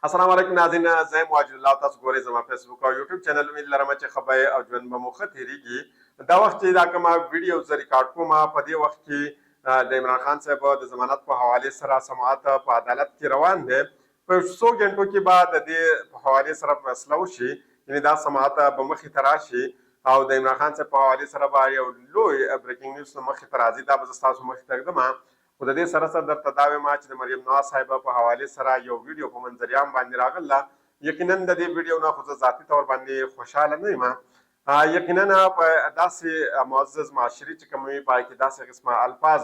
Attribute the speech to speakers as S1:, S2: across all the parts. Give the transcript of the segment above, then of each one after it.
S1: السلام علیکم ناظرین، زه مواجد الله تاسو ګورئ زما فیسبوک او یوټیوب چینل. امید لرم چې خبرې او ژوند به مو ښه تېرېږي. دا وخت چې دا کومه ویډیو زه ریکارډ کوم، په دې وخت کې د عمران خان صاحب د ضمانت په حوالې سره سماعت په عدالت کې روان دی. په څو غنټو کې به د دې په حوالې سره فیصله وشي، یعنې دا سماعت به مخې ته راشي او د عمران خان صاحب په حوالې سره به یو لوی بریکینګ نیوز مخې ته راځي. دا به زه ستاسو مخې ته ږدم. خو د دې سره سره درته دا وایم چې د مریم نواز صاحبه په حوالې سره یو ویډیو په منظریام باندې راغله. یقینا د دې ویډیو نه خو زه ذاتي طور باندې خوشحاله نه یم. یقینا په داسې معزز معاشري چې کوم وي، په هغې کې داسې قسمه الفاظ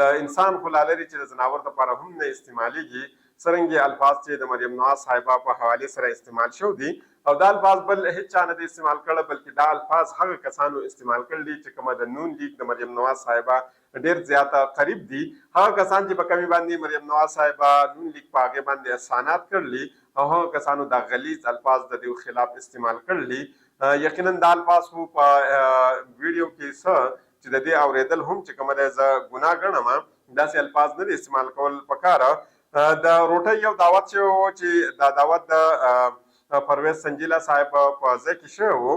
S1: د انسان خو لا لري چې د ځناور دپاره هم نه استعمالیږي، څرنګه الفاظ چې د مریم نواز صاحبه په حوالې سره استعمال شوي دي. او دا الفاظ بل هیڅ چا نه دي استعمال کړي، بلکې دا الفاظ هغه کسانو استعمال کړي دي چې کومه د نون لیگ د مریم نواز صاحبه ډېر زیاته قریب دي. هغه کسان چې په کمې باندې مریم نواز صاحبه نون لیگ په هغې باندې احسانات کړلي او هغه کسانو دا غلیظ الفاظ د دې خلاف استعمال کړلي. یقینا دا الفاظ خو په ویډیو کې څه چې د دې اورېدل هم چې کومه دی زه ګناه ګڼم، داسې الفاظ نه دي استعمال کول پکاره. د روټۍ یو دعوت شوی و چې دا دعوت د پرویز سنجیلا صاحب په ځای کې شوی و.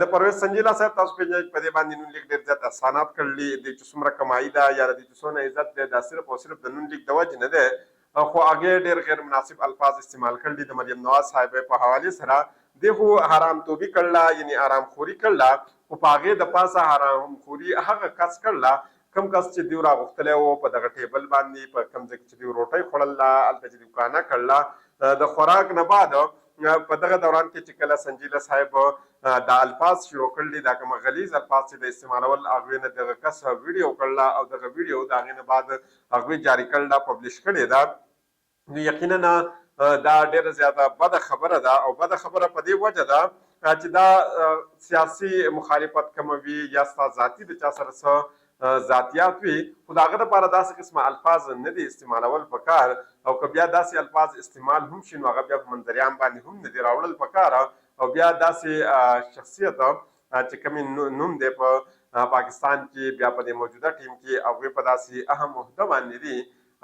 S1: د پرویز سنجیلا صاحب تاسو پېژنئ په دې باندې نون لیگ ډېر زیات احسانات کړلي دي چې څومره کمایي ده یا د دې چې څونه عزت دی، دا صرف او صرف د نون لیگ د وجې نه دی، خو هغې ډېر غیر مناسب الفاظ استعمال کړلي د مریم نواز صاحبې په حوالې سره. دې خو حرامتوبي کړله، یعنې حرامخوري کړله، خو په هغې د پاسه حرامخوري هغه کس کړله کوم کس چې دوی راغوښتلی و په دغه ټیبل باندې په کوم ځای کې چې دوی روټۍ خوړله، هلته چې دوی کانه کړله. د خوراک نه بعد په دغه دوران کې چې کله سنجیله صاحب دا الفاظ شروع کړل، دا کوم غلیظ الفاظ چې د استعمالول، هغې نه دغه کس ویډیو کړله او دغه ویډیو د هغې نه بعد هغوی جاري کړله، پبلش کړې ده. نو یقینا دا ډېره زیاته بده خبره ده او بده خبره په دې وجه ده چې دا سیاسي مخالفت کوموي یا ستا ذاتي د چا سره څه ذاتیات وي، خو د هغه دپاره داسې قسمه الفاظ نه دي استعمالول پکار. او که بیا داسې الفاظ استعمال هم شي نو هغه بیا په منظریام باندې هم نه دي راوړل پکاره. او بیا داسې شخصیت چې کومې نوم دی په پاکستان کې بیا په دې موجوده ټیم کې هغوی په داسې اهم عهده باندې دي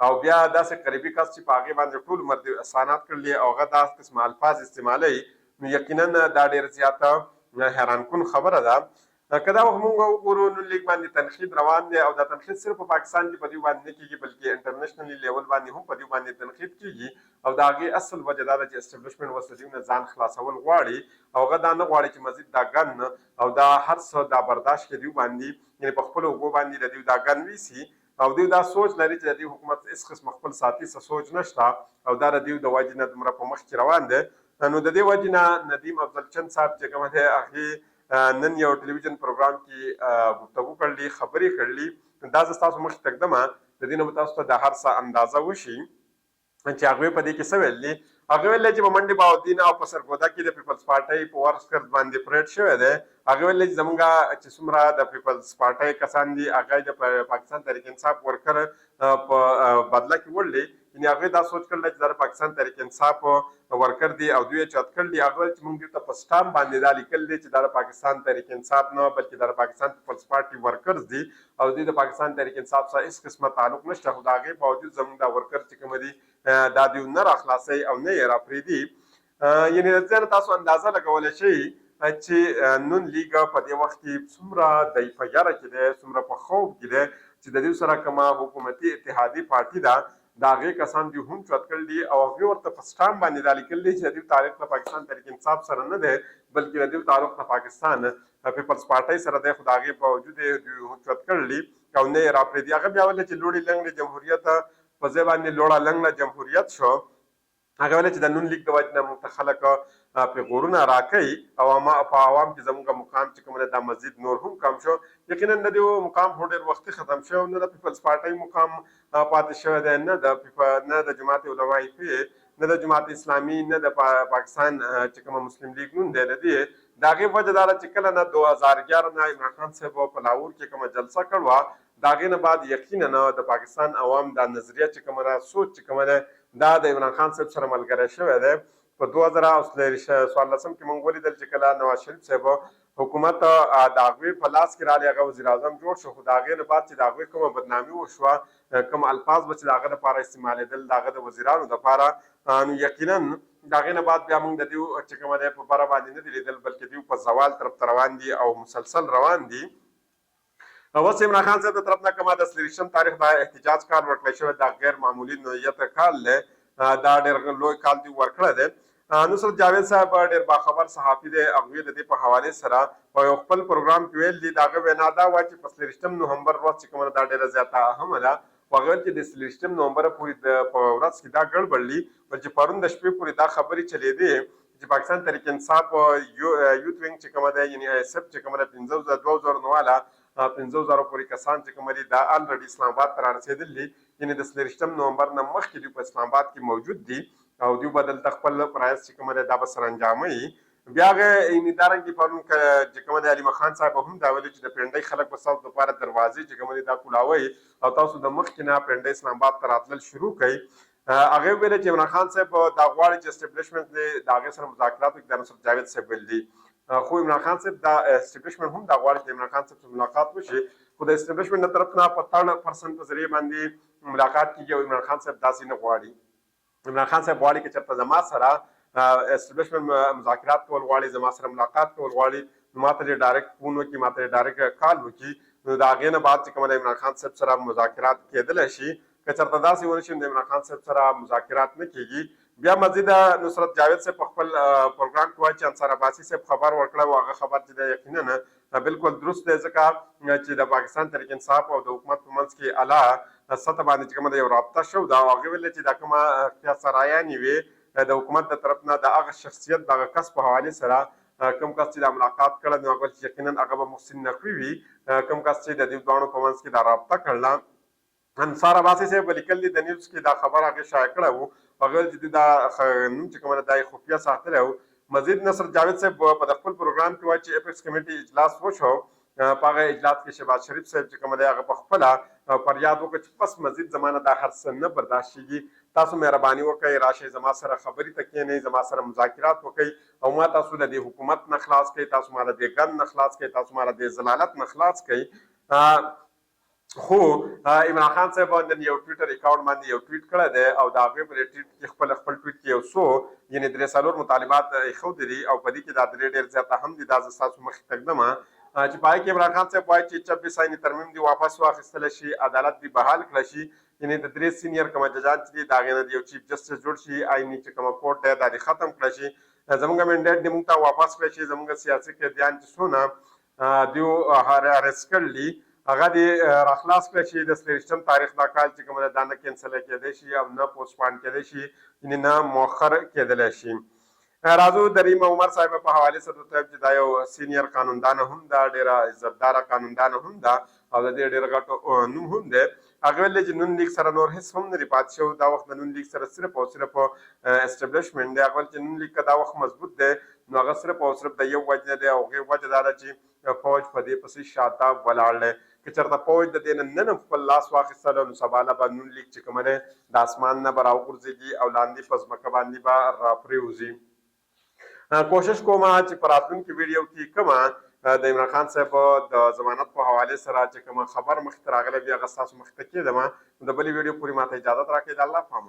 S1: او بیا داسې قریبي کس چې په هغې باندې ټول عمر دې احسانات کړلي او هغه داسې قسمه الفاظ استعمالوي، نو یقینا دا ډېره زیاته حیران کن خبره ده. که دا وخت مونږ وګورو نون لیگ باندې تنقید روان دی او دا تنقید صرف په پاکستان کې په دوی باندې نه کېږي، بلکې انټرنیشنلي لیول باندې هم په دوی باندې تنقید کېږي. او د هغې اصل وجه دا ده چې اسټبلیشمنټ اوس د دوی نه ځان خلاصول غواړي او هغه دا نه غواړي چې مزید دا ګن او دا هر څه دا برداشت کړي دوی باندې، یعنې په خپلو اوږو باندې د دوی دا ګن ویسي او دوی دا سوچ لري چې د دوی حکومت هېڅ قسمه خپل ساتي څه سوچ نشته او دا د دوی د وجې نه دومره په مخ کې روان دی. نو د دې وجې نه ندیم افضل صاحب چې کومه دی هغې نن یو ټلویزیون پروګرام کې گفتگو کړلي، خبرې کړلي. دا زه ستاسو مخې ته ږدم، د دې نه به تاسو ته د هر څه اندازه وشي چې هغوی په دې کې څه ویل دي. هغې ویل دی چې په منډې بهاودین او په سرګودا کې د پیپلز پارټۍ په ورکرز باندې پریډ شوی دی. هغې ویل دی چې زموږ چې څومره د پیپلز پارټۍ کسان دي هغه د پاکستان تحریک انصاف ورکر په بدله کې وړلي، یعنې هغوی دا سوچ کړلی چې دا د پاکستان تحریک انصاف ورکر دي او دوی یې چت کړل دي. هغه ویل چې موږ دوی ته په سټامپ باندې دا لیکل دي چې دا د پاکستان تحریک انصاف نه بلکې دا د پاکستان پیپلز پارټي ورکرز دي او دوی د پاکستان تحریک انصاف سره هېڅ قسمه تعلق نشته. خو د هغې باوجود زموږ دا ورکر چې کومه دي دا دوی نه راخلاصوي او نه یې راپرېږدي. یعنې د دې نه تاسو اندازه لګولی شئ چې نون لیګ په دې وخت کې څومره دی په یاره کې دی، څومره په خوب کې دی چې د دوی سره کومه حکومتي اتحادي پارټي ده د هغې کسان دوی هم چت کړل دي او هغوی ورته په سټامپ باندې دا لیکل دي چې د دوی تعلق د پاکستان تحریک انصاف سره نه دی بلکې د دوی تعلق د پاکستان پیپلز پارټۍ سره دی. خو د هغې په وجود یې دوی هم چت کړل دي او نه یې راپرېږدي. هغه بیا ویل چې لوړې لنګړې جمهوریت په ځای باندې لوړه لنګړه جمهوریت شو. هغه ویل چې د نون لیگ د وجې نه موږ ته خلک پیغورونه راکوي او په عوام کې زموږ مقام چې کوم دی دا مزید نور هم کم شو. یقینا د دې مقام خو ډېر وختي ختم شوی، نه د پیپلز پارټۍ مقام پاتې شوی دی، نه د جماعت علماء نه د جماعت اسلامي، نه د پاکستان چې کومه مسلم لیگ نون دی د دې. د هغې وجه دا ده چې کله نه 2011 نه عمران خان صاحب په لاهور کې کومه جلسه کړې وه، د هغې نه بعد یقینا د پاکستان عوام دا نظریه چې کومه ده، سوچ چې کومه ده، دا د عمران خان صاحب سره ملګری شوی دی. په 2014 کې موږ ولیدل چې کله نواز شریف صاحب حکومت د هغوی په لاس کې راغلی هغه وزیر اعظم جوړ شو خو د هغې نه بعد چې د هغوی کومه بدنامي وشوه کوم الفاظ به چې د هغه دپاره استعمالېدل د هغه د وزیرانو دپاره نو یقینا د هغې نه بعد بیا موږ د دوی چې کومه دی په بره باندې نه دي لیدل بلکې دوی په زوال طرف ته روان دي او مسلسل روان دي. اوس عمران خان صاحب د طرف نه کومه د 23 تاریخ د احتجاج کال ورکړی شوی دا غیر معمولي نوعیت کال دی دا ډېر لوی کال دوی ورکړی دی. نصرت جاوید صاحب ډېر باخبر صحافي دی هغوی د دې په حوالې سره په یو خپل پروګرام کې ویل دي د هغه وینا دا وه چې په 23 نومبر ورځ چې کومه دا ډېره زیاته اهمه ده خو هغه ویل چې د 23 نومبر پورې په ورځ کې دا ګډوډ دي بلکې پرون د شپې پورې دا خبرې چلېدې چې پاکستان تحریک انصاف یوت وینګ چې کومه ده یعنې آی ایس اف چې کومه ده 2000 نواله 50,000 پورې کسان چې کوم دي دا الریډي اسلام آباد ته رارسېدلي دي یعنې د 23 نومبر نه مخکې دوی په اسلام آباد کې موجود دي او دوی به دلته خپل پرایز چې کومه دی دا به سرانجاموي. بیا هغې دارنګې پرون چې کومه دی علي خان صاحب هم دا ویلي چې د پنډۍ خلک به ستاسو دپاره دروازې چې کومه دي دا کولاوئ او تاسو د مخکې نه پنډۍ اسلام آباد ته راتلل شروع کوئ. هغې ویلي چې عمران خان صاحب دا غواړي چې اسټبلیشمنټ دی د هغې سره مذاکرات وکړي د نصرت جاوید صاحب ویل دي خو عمران خان صاحب دا اسټبلیشمنټ هم دا غواړي چې عمران خان صاحب سره ملاقات وشي خو د اسټبلیشمنټ د طرف نه په 3% په ذریعې باندې ملاقات کېږي او عمران خان صاحب داسې نه غواړي. عمران خان صاحب غواړي که چېرته زما سره اسټبلیشمنټ مذاکرات کول غواړي زما سره ملاقات کول غواړي نو ما ته دې ډایرکټ فون وکړي ما ته دې ډایرکټ کال وکړي نو د هغې نه بعد چې کومه د عمران خان صاحب سره مذاکرات کېدلی شي که چېرته داسې ونه شي نو د عمران خان صاحب سره مذاکرات نه کېږي. بیا مزید نصرت جاوید صاحب په خپل پروګرام کې وایي چې انصار عباسي صاحب خبر ورکړی و هغه خبر چې دی یقینا بالکل درست دی ځکه چې د پاکستان تحریک انصاف او د حکومت په منځ کې اعلی سطح باندې چې کومه د یو رابطه شو دا او هغې ویلې چې دا کومه اختیارسرایانې وې د حکومت د طرف نه د هغه شخصیت د هغه کس په حوالې سره کوم کس چې دا ملاقات کړی نو هغه یقینا هغه به محسن نقوي وي کوم کس چې د دې دواړو په منځ کې دا رابطه کړله. انصار عباسي صاحب لیکل دي د نیوز کې دا خبر هغې شایع کړی و هغه چې دا نوم چې کومه دا یې خفیه ساتلی و. مزید نصرت جاوید صاحب په د خپل پروګرام کې وایي چې اپیکس کمیټې اجلاس وشو په هغه اجلاس کې شهباز شریف صاحب چې کومه دی هغه په خپله فریاد وکړه چې بس مزید زمانه دا هر څه نه برداشت کېږي تاسو مهرباني وکړئ راشئ زما سره خبرې ته کښېنئ زما سره مذاکرات وکړئ او ما تاسو د دې حکومت نه خلاص کړئ تاسو ما د دې ګند نه خلاص کړئ تاسو ما د دې ضلالت نه خلاص کړئ. خو عمران خان صاحب نن یو ټویټر اکاونټ باندې یو ټویټ کړی دی او د هغې په دې ټویټ کې خپل ټویټ کې یو څو یعنې 3 مطالبات ایښودي دي او په دې کې دا 3 ډېر زیات اهم دي دا زه ستاسو مخې ته ږدم چې په هغې کې عمران خان صاحب وایي چې 26 آئیني ترمیم دې واپس واخیستلی شي عدالت دې بحال کړی شي یعنې د 3 سینیر کومه ججان چې دي د هغې نه د یو چیف جسټس جوړ شي آئیني چې کومه کوټ دی دا دې ختم کړی شي زموږ منډیټ دې موږ ته واپس کړی شي زموږ سیاسي قیدیان چې څونه دوی ارست کړل دي هغه دې راخلاص کړی شي د 23 تاریخ دا کال چې کومه دا نه کینسله کېدی شي او نه پوسټپان کېدی شي یعنې نه مؤخر کېدلی شي. راځو د رحیم عمر صاحب په حوالې سره ته چې دا یو سینیر قانوندانه هم ده ډېره عزتداره قانوندانه هم ده او د دې ډېر غټ نوم هم دی. هغه ویل چې نون لیگ سره نور هېڅ هم نه دي پاتې شوی دا وخت د نون لیگ سره صرف او صرف اسټبلیشمنټ دی. هغه ویل چې نون لیگ که دا وخت مضبوط دی نو هغه صرف او صرف د یو وجه دی او هغې وجه دا ده چې فوج په دې پسې شاته ولاړ دی که چېرته فوج د دې نه نن خپل لاس واخیستلی نو سبا له به نون لیگ چې کومه دی د اسمان نه به راوغورځېږي او لاندې په ځمکه باندې به راپرېوځي. کوشش کومه چې په راتلونکي ویډیو کې کومه د عمران خان صاحب د ضمانت په حوالې سره چې کومه خبر مخې ته راغلی وي هغه ستاسو مخې ته کېږدم نو د بلې ویډیو پورې ماته اجازت راکړئ د الله په امان.